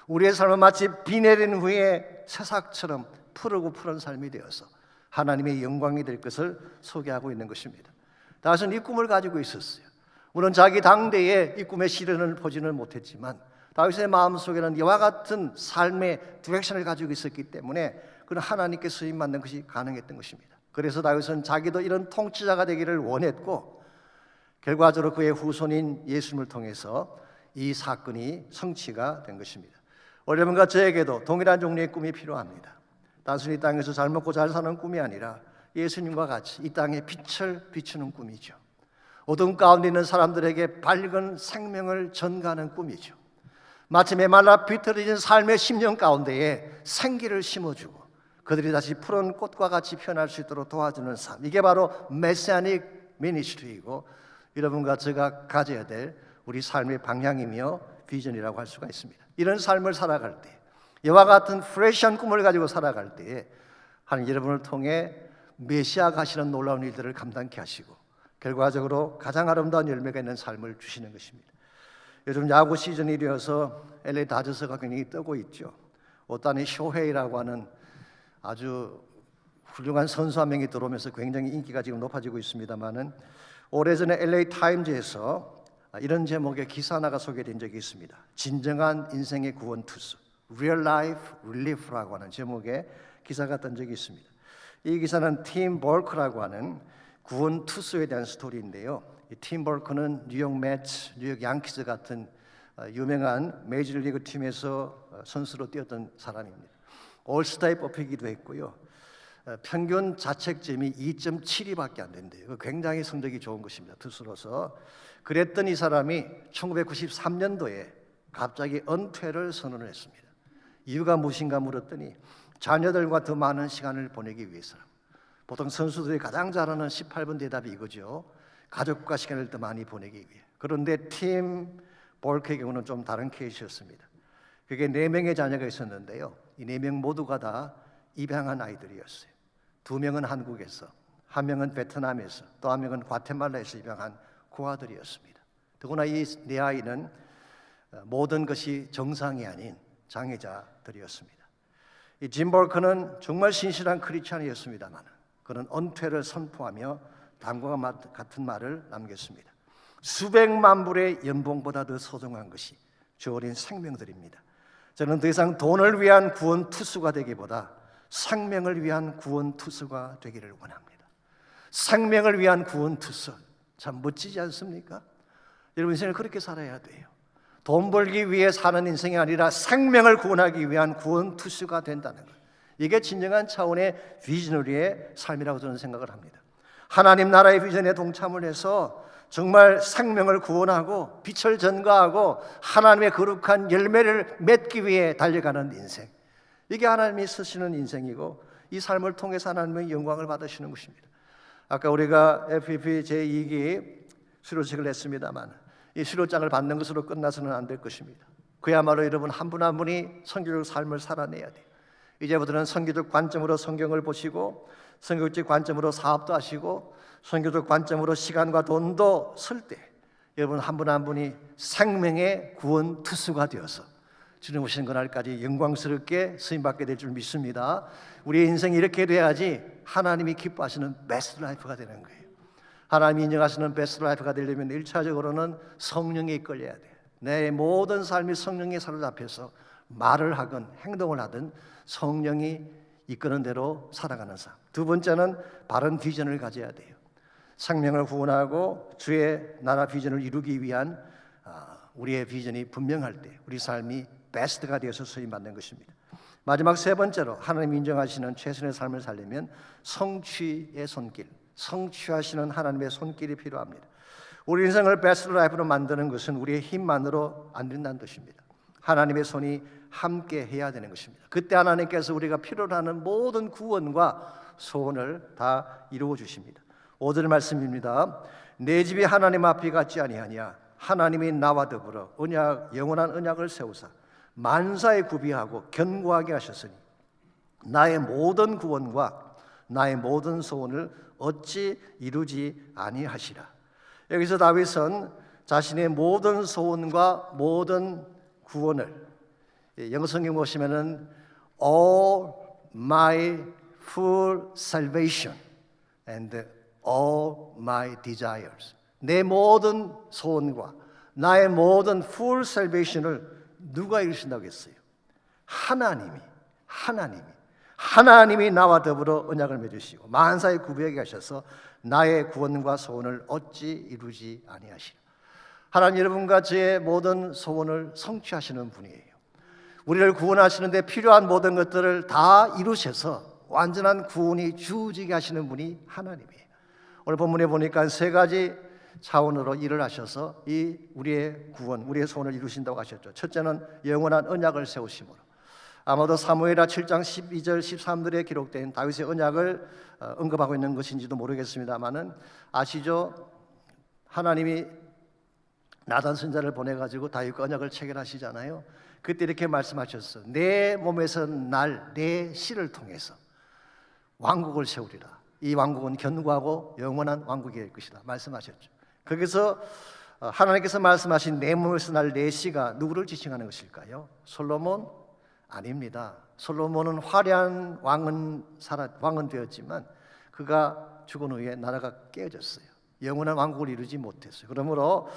우리의 삶은 마치 비 내린 후에 새싹처럼 푸르고 푸른 삶이 되어서 하나님의 영광이 될 것을 소개하고 있는 것입니다. 다윗은 이 꿈을 가지고 있었어요. 물론 자기 당대에 이 꿈의 실현을 보지는 못했지만 다윗의 마음속에는 이와 같은 삶의 디렉션을 가지고 있었기 때문에 그는 하나님께 쓰임받는 것이 가능했던 것입니다. 그래서 다윗은 자기도 이런 통치자가 되기를 원했고 결과적으로 그의 후손인 예수님을 통해서 이 사건이 성취가 된 것입니다. 여러분과 저에게도 동일한 종류의 꿈이 필요합니다. 단순히 땅에서 잘 먹고 잘 사는 꿈이 아니라 예수님과 같이 이 땅에 빛을 비추는 꿈이죠. 어둠 가운데 있는 사람들에게 밝은 생명을 전가하는 꿈이죠. 마치 메말라 비틀어진 삶의 심령 가운데에 생기를 심어주고 그들이 다시 푸른 꽃과 같이 피어날 수 있도록 도와주는 삶, 이게 바로 메시아닉 미니스트리이고 여러분과 제가 가져야 될 우리 삶의 방향이며 비전이라고 할 수가 있습니다. 이런 삶을 살아갈 때, 이와 같은 프레시한 꿈을 가지고 살아갈 때에 하나님 여러분을 통해 메시아가 하시는 놀라운 일들을 감당케 하시고 결과적으로 가장 아름다운 열매가 있는 삶을 주시는 것입니다. 요즘 야구 시즌이 되어서 LA 다저스가 굉장히 뜨고 있죠. 오타니 쇼헤이라고 하는 아주 훌륭한 선수 한 명이 들어오면서 굉장히 인기가 지금 높아지고 있습니다만은 오래전에 LA 타임즈에서 이런 제목의 기사 하나가 소개된 적이 있습니다. 진정한 인생의 구원 투수, Real Life Relief라고 하는 제목의 기사가 뜬 적이 있습니다. 이 기사는 팀 벌크라고 하는 구원 투수에 대한 스토리인데요. 이 팀 벌크는 뉴욕 매츠, 뉴욕 양키즈 같은 유명한 메이저리그 팀에서 선수로 뛰었던 사람입니다. 올스타에 뽑히기도 했고요. 평균 자책점이 2.72밖에 안 된대요. 굉장히 성적이 좋은 것입니다. 투수로서. 그랬던 이 사람이 1993년도에 갑자기 은퇴를 선언을 했습니다. 이유가 무엇인가 물었더니 자녀들과 더 많은 시간을 보내기 위해서. 보통 선수들이 가장 잘하는 18번 대답이 이거죠. 가족과 시간을 더 많이 보내기 위해. 그런데 팀 볼크의 경우는 좀 다른 케이스였습니다. 그게 4명의 자녀가 있었는데요. 이 4명 모두가 다 입양한 아이들이었어요. 2명은 한국에서, 1명은 베트남에서, 또 1명은 과테말라에서 입양한 고아들이었습니다. 더구나 이 4아이는 모든 것이 정상이 아닌 장애자들이었습니다. 이 짐 볼크는 정말 신실한 크리스찬이었습니다만 그는 은퇴를 선포하며 다음과 같은 말을 남겼습니다. 수백만 불의 연봉보다 더 소중한 것이 저 어린 생명들입니다. 저는 더 이상 돈을 위한 구원 투수가 되기보다 생명을 위한 구원 투수가 되기를 원합니다. 생명을 위한 구원 투수, 참 멋지지 않습니까? 여러분 인생을 그렇게 살아야 돼요. 돈 벌기 위해 사는 인생이 아니라 생명을 구원하기 위한 구원 투수가 된다는 것. 이게 진정한 차원의 비저너리의 삶이라고 저는 생각을 합니다. 하나님 나라의 비전에 동참을 해서 정말 생명을 구원하고 빛을 전가하고 하나님의 거룩한 열매를 맺기 위해 달려가는 인생. 이게 하나님이 쓰시는 인생이고 이 삶을 통해서 하나님의 영광을 받으시는 것입니다. 아까 우리가 FPP 제2기 수료식을 했습니다만 이 수료장을 받는 것으로 끝나서는 안 될 것입니다. 그야말로 여러분 한 분 한 분이 선교적 삶을 살아내야 돼요. 이제부터는 선교적 관점으로 성경을 보시고 선교적 관점으로 사업도 하시고 선교적 관점으로 시간과 돈도 쓸 때 여러분 한 분 한 분이 생명의 구원 투수가 되어서 주님 오시는 그날까지 영광스럽게 쓰임받게 될 줄 믿습니다. 우리의 인생이 이렇게 돼야지 하나님이 기뻐하시는 베스트 라이프가 되는 거예요. 하나님이 인정하시는 베스트 라이프가 되려면 1차적으로는 성령에 이끌려야 돼요. 내 모든 삶이 성령에 사로잡혀서 말을 하건 행동을 하든 성령이 이끄는 대로 살아가는 삶. 두 번째는 바른 비전을 가져야 돼요. 생명을 구원하고 주의 나라 비전을 이루기 위한 우리의 비전이 분명할 때 우리 삶이 베스트가 되어서 쓰임받는 것입니다. 마지막 세 번째로 하나님 인정하시는 최선의 삶을 살려면 성취의 손길, 성취하시는 하나님의 손길이 필요합니다. 우리 인생을 베스트 라이프로 만드는 것은 우리의 힘만으로 안 된다는 뜻입니다. 하나님의 손이 함께 해야 되는 것입니다. 그때 하나님께서 우리가 필요로 하는 모든 구원과 소원을 다 이루어 주십니다. 5절 말씀입니다. 내 집이 하나님 앞이 같지 아니하냐. 하나님이 나와 더불어 언약, 영원한 언약을 세우사 만사에 구비하고 견고하게 하셨으니 나의 모든 구원과 나의 모든 소원을 어찌 이루지 아니하시라. 여기서 다윗은 자신의 모든 소원과 모든 구원을 영어 성경 보시면은 all my full salvation and all my desires, 내 모든 소원과 나의 모든 full salvation을 누가 이루신다고 했어요? 하나님이 나와 더불어 언약을 맺으시고 만사에 구비하게 하셔서 나의 구원과 소원을 어찌 이루지 아니하시라. 하나님 여러분과 제 모든 소원을 성취하시는 분이에요. 우리를 구원하시는데 필요한 모든 것들을 다 이루셔서 완전한 구원이 주어지게 하시는 분이 하나님이에요. 오늘 본문에 보니까 세 가지 차원으로 일을 하셔서 이 우리의 구원, 우리의 소원을 이루신다고 하셨죠. 첫째는 영원한 언약을 세우심으로. 아마도 사무엘하 7장 12절 13절에 기록된 다윗의 언약을 언급하고 있는 것인지도 모르겠습니다만은 아시죠? 하나님이 나단 선지자를 보내가지고 다윗과 언약을 체결하시잖아요. 그때 이렇게 말씀하셨어. 내 몸에서 날 내 씨를 통해서 왕국을 세우리라. 이 왕국은 견고하고 영원한 왕국이 될 것이다 말씀하셨죠. 거기서 하나님께서 말씀하신 내 몸에서 날 내 씨가 누구를 지칭하는 것일까요? 솔로몬? 아닙니다. 솔로몬은 화려한 왕은 되었지만 그가 죽은 후에 나라가 깨어졌어요. 영원한 왕국을 이루지 못했어요. 그러므로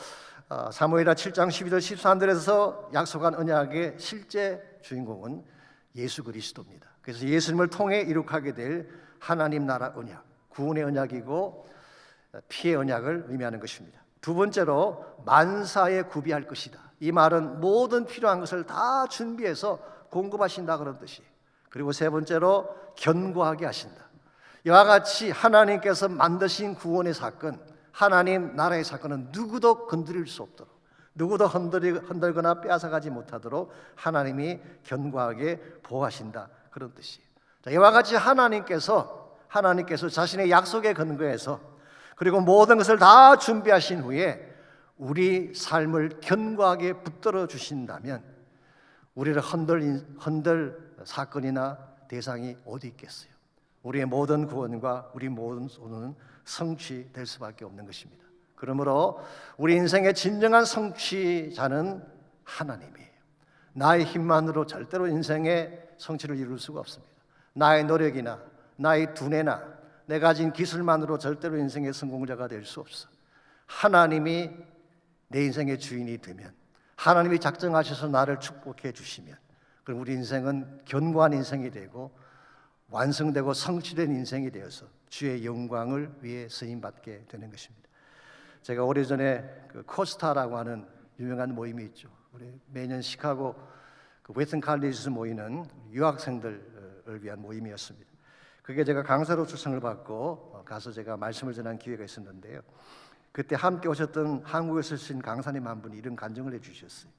사무엘하 7장 12절 13절에서 약속한 언약의 실제 주인공은 예수 그리스도입니다. 그래서 예수님을 통해 이룩하게 될 하나님 나라 언약, 구원의 언약이고 피의 언약을 의미하는 것입니다. 두 번째로 만사에 구비할 것이다. 이 말은 모든 필요한 것을 다 준비해서 공급하신다 그런 뜻이에요. 그리고 세 번째로 견고하게 하신다. 이와 같이 하나님께서 만드신 구원의 사건, 하나님 나라의 사건은 누구도 건드릴 수 없도록, 누구도 흔들거나 빼앗아가지 못하도록 하나님이 견고하게 보호하신다 그런 뜻이에요. 자, 이와 같이 하나님께서 자신의 약속에 근거해서 그리고 모든 것을 다 준비하신 후에 우리 삶을 견고하게 붙들어 주신다면 우리를 흔들 사건이나 대상이 어디 있겠어요? 우리의 모든 구원과 우리 모든 소원은 성취될 수밖에 없는 것입니다. 그러므로 우리 인생의 진정한 성취자는 하나님이에요. 나의 힘만으로 절대로 인생의 성취를 이룰 수가 없습니다. 나의 노력이나 나의 두뇌나 내가 가진 기술만으로 절대로 인생의 성공자가 될 수 없어. 하나님이 내 인생의 주인이 되면, 하나님이 작정하셔서 나를 축복해 주시면, 그럼 우리 인생은 견고한 인생이 되고 완성되고 성취된 인생이 되어서 주의 영광을 위해 쓰임받게 되는 것입니다. 제가 오래전에 그 코스타라고 하는 유명한 모임이 있죠. 우리 매년 시카고 그 웨스턴 칼리지에서 모이는 유학생들을 위한 모임이었습니다. 그게 제가 강사로 초청을 받고 가서 제가 말씀을 전한 기회가 있었는데요. 그때 함께 오셨던 한국에서 오신 강사님 한 분이 이런 간증을 해주셨어요.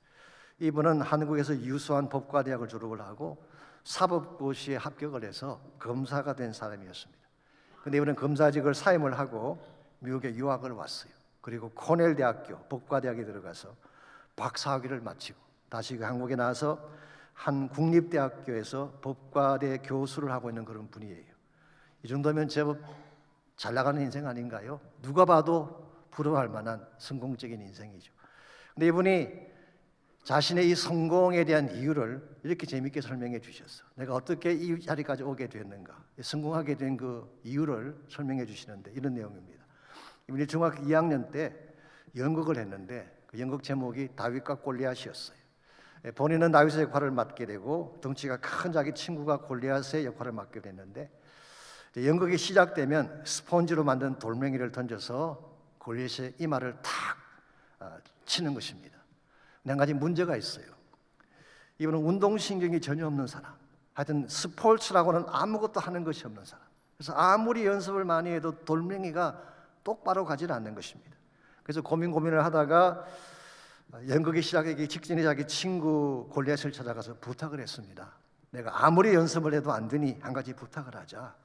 이분은 한국에서 유수한 법과대학을 졸업을 하고 사법고시에 합격을 해서 검사가 된 사람이었습니다. 그런데 이분은 검사직을 사임을 하고 미국에 유학을 왔어요. 그리고 코넬 대학교 법과대학에 들어가서 박사학위를 마치고 다시 한국에 나와서 한 국립대학교에서 법과대 교수를 하고 있는 그런 분이에요. 이 정도면 제법 잘 나가는 인생 아닌가요? 누가 봐도 부러워할 만한 성공적인 인생이죠. 근데 이분이 자신의 이 성공에 대한 이유를 이렇게 재밌게 설명해 주셨어요. 내가 어떻게 이 자리까지 오게 됐는가, 성공하게 된 그 이유를 설명해 주시는데 이런 내용입니다. 이분이 중학교 2학년 때 연극을 했는데 그 연극 제목이 다윗과 골리앗이었어요. 본인은 다윗의 역할을 맡게 되고 덩치가 큰 자기 친구가 골리앗의 역할을 맡게 됐는데 연극이 시작되면 스폰지로 만든 돌멩이를 던져서 골리앗의 이마를 탁 치는 것입니다. 한 가지 문제가 있어요. 이분은 운동신경이 전혀 없는 사람, 하여튼 스포츠라고는 아무것도 하는 것이 없는 사람. 그래서 아무리 연습을 많이 해도 돌멩이가 똑바로 가지 않는 것입니다. 그래서 고민을 하다가 연극이 시작하기 직전에 자기 친구 골리앗을 찾아가서 부탁을 했습니다. 내가 아무리 연습을 해도 안 되니 한 가지 부탁을 하자.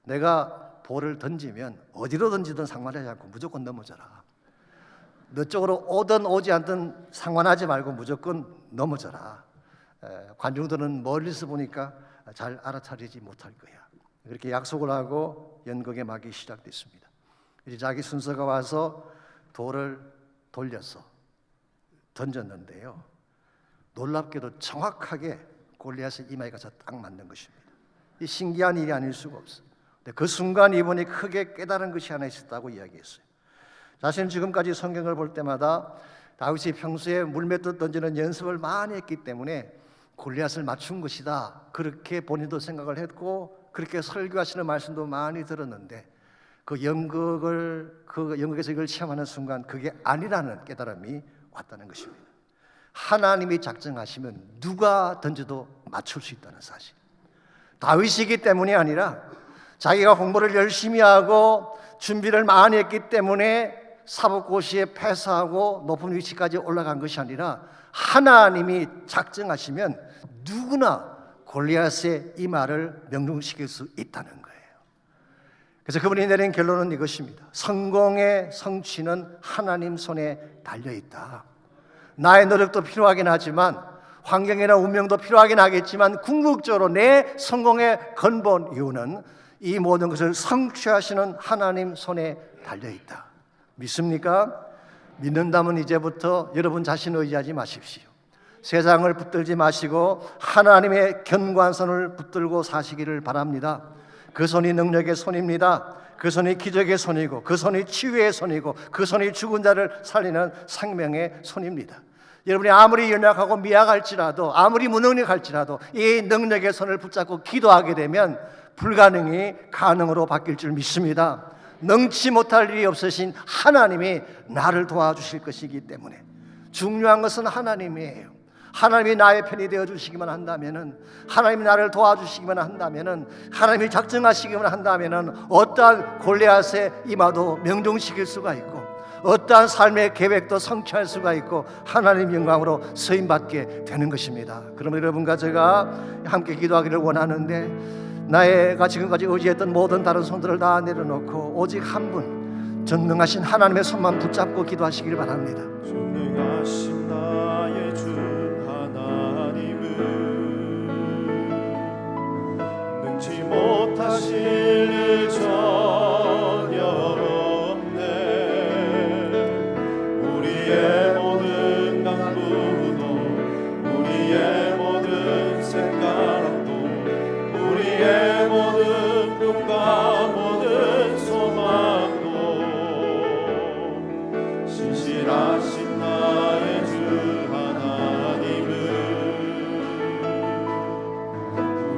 내가 볼을 던지면 어디로 던지든 상관하지 않고 무조건 넘어져라. 너 쪽으로 오든 오지 않든 상관하지 말고 무조건 넘어져라. 관중들은 멀리서 보니까 잘 알아차리지 못할 거야. 그렇게 약속을 하고 연극의 막이 시작됐습니다. 이제 자기 순서가 와서 돌을 돌려서 던졌는데요. 놀랍게도 정확하게 골리앗의 이마에 가서 딱 맞는 것입니다. 이 신기한 일이 아닐 수가 없어요. 그 순간 이분이 크게 깨달은 것이 하나 있었다고 이야기했어요. 자신은 지금까지 성경을 볼 때마다 다윗이 평소에 물맷돌 던지는 연습을 많이 했기 때문에 골리앗을 맞춘 것이다, 그렇게 본인도 생각을 했고 그렇게 설교하시는 말씀도 많이 들었는데 그 연극에서 이걸 체험하는 순간 그게 아니라는 깨달음이 왔다는 것입니다. 하나님이 작정하시면 누가 던져도 맞출 수 있다는 사실. 다윗이기 때문이 아니라 자기가 공부를 열심히 하고 준비를 많이 했기 때문에 사법고시에 패스하고 높은 위치까지 올라간 것이 아니라 하나님이 작정하시면 누구나 골리앗의 이마를 명중시킬 수 있다는 거예요. 그래서 그분이 내린 결론은 이것입니다. 성공의 성취는 하나님 손에 달려있다. 나의 노력도 필요하긴 하지만 환경이나 운명도 필요하긴 하겠지만 궁극적으로 내 성공의 근본 이유는 이 모든 것을 성취하시는 하나님 손에 달려있다. 믿습니까? 믿는다면 이제부터 여러분 자신을 의지하지 마십시오. 세상을 붙들지 마시고 하나님의 견고한 손을 붙들고 사시기를 바랍니다. 그 손이 능력의 손입니다. 그 손이 기적의 손이고, 그 손이 치유의 손이고, 그 손이 죽은 자를 살리는 생명의 손입니다. 여러분이 아무리 연약하고 미약할지라도, 아무리 무능력할지라도 이 능력의 손을 붙잡고 기도하게 되면 불가능이 가능으로 바뀔 줄 믿습니다. 능치 못할 일이 없으신 하나님이 나를 도와주실 것이기 때문에 중요한 것은 하나님이에요. 하나님이 나의 편이 되어 주시기만 한다면은, 하나님이 나를 도와주시기만 한다면은, 하나님이 작정하시기만 한다면은 어떠한 골리앗의 임하도 명중시킬 수가 있고, 어떠한 삶의 계획도 성취할 수가 있고, 하나님 영광으로 쓰임 받게 되는 것입니다. 그러면 여러분과 제가 함께 기도하기를 원하는데, 나가 지금까지 의지했던 모든 다른 손들을 다 내려놓고 오직 한 분, 전능하신 하나님의 손만 붙잡고 기도하시길 바랍니다. 전능하신 나의 주 하나님은 능치 못하실 일 전혀 없네. 우리의 모든 강구도, 우리의 모든 생각도, 우리의 모든 꿈과 모든 소망도 신실하신 나의 주 하나님은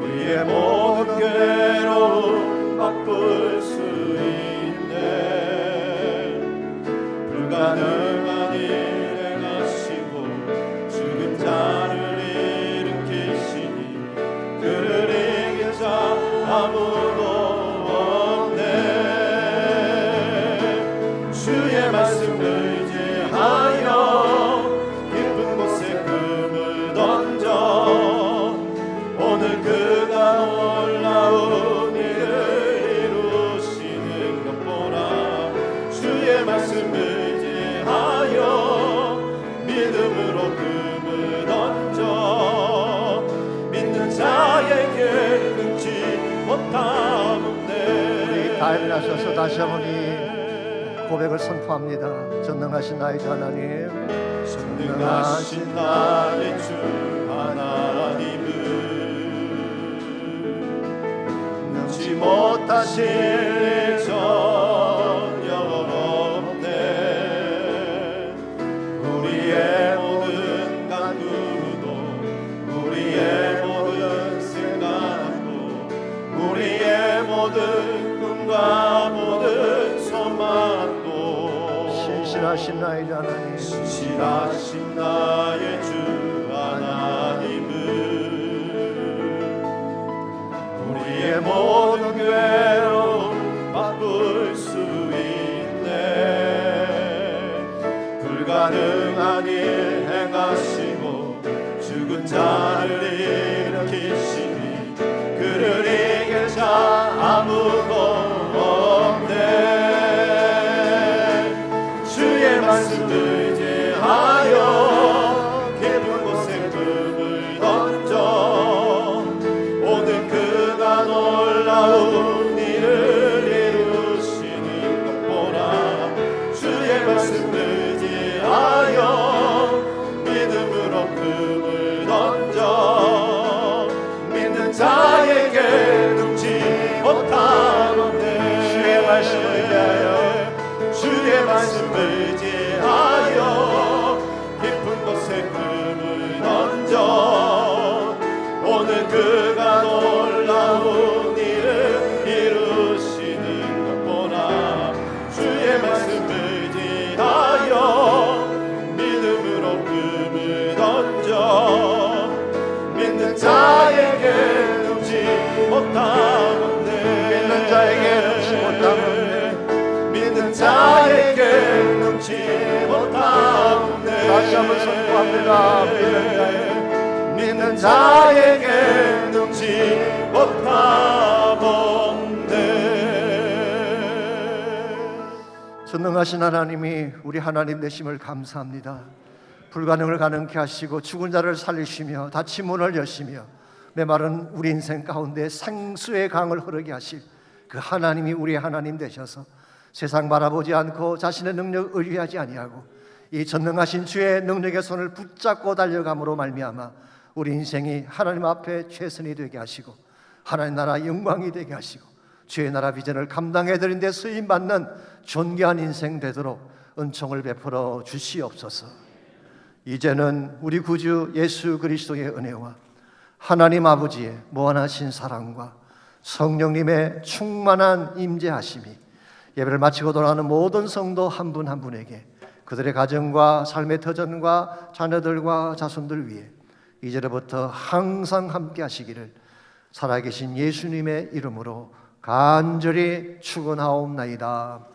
우리의 모든 괴로움 바꿀 수 있네. 불가능한 일 행하시고 죽은 자를 일으키시니 그를 이길 자 아무도 없네. 주의 말씀을 의지하여 깊은 곳에 금을 던져 오늘 그가 놀라운 일을 이루시는 것 보라. 주의 말씀을 의지하여 믿음으로 금을 던져 믿는 자에게 능치 못함 없네. 다 일어나셔서 다시 한번 이 고백을 선포합니다. 전능하신 나의 주 하나님, 전능하신 나의 주 하나님은 능치 못하실 일 전혀 없네. 우리의 모든 간구도, 우리의 모든 생각도, 우리의 모든 꿈과 모든 소망도 신실하신 나의 주 하나님, 신실하신 나의 주 하나님은 우리의 모든 괴로움 바꿀 수 있네. 불가능한 일 행하시고 죽은 자를 일으키시니 그를 이길 자 아무도 없네. 주의 말씀을 의지하여 깊은 곳에 금을 던져 오늘 그가 놀라운 일을 이루시는 것 보라. 주의 말씀을 의지하여 믿음으로 금을 던져 믿는 자에게 능치 못하는데. 주의 말씀을 의지하여, 주의 말씀을 의지하여 깊은 곳에 금을 던져 오늘 그가 놀라운 일을 이루시는 것 보라. 주의 말씀을 의지하여 믿음으로 금을 던져 믿는 자에게 능치 못하는데. 믿는 자에게 능치 못하는데. 믿는 자에게 능치 못하네. 다시 한번 선포합니다. 믿는 자에게 능치 못하네. 전능하신 하나님이 우리 하나님 되심을 감사합니다. 불가능을 가능케 하시고 죽은 자를 살리시며 닫힌 문을 여시며 메마른 우리 인생 가운데 생수의 강을 흐르게 하실 그 하나님이 우리의 하나님 되셔서 세상 바라보지 않고 자신의 능력 의뢰하지 아니하고 이 전능하신 주의 능력의 손을 붙잡고 달려감으로 말미암아 우리 인생이 하나님 앞에 최선이 되게 하시고 하나님 나라 영광이 되게 하시고 주의 나라 비전을 감당해드린 데 쓰임받는 존귀한 인생 되도록 은총을 베풀어 주시옵소서. 이제는 우리 구주 예수 그리스도의 은혜와 하나님 아버지의 무한하신 사랑과 성령님의 충만한 임재하심이 예배를 마치고 돌아가는 모든 성도 한 분 한 분에게 그들의 가정과 삶의 터전과 자녀들과 자손들 위해 이제로부터 항상 함께 하시기를 살아계신 예수님의 이름으로 간절히 축원하옵나이다.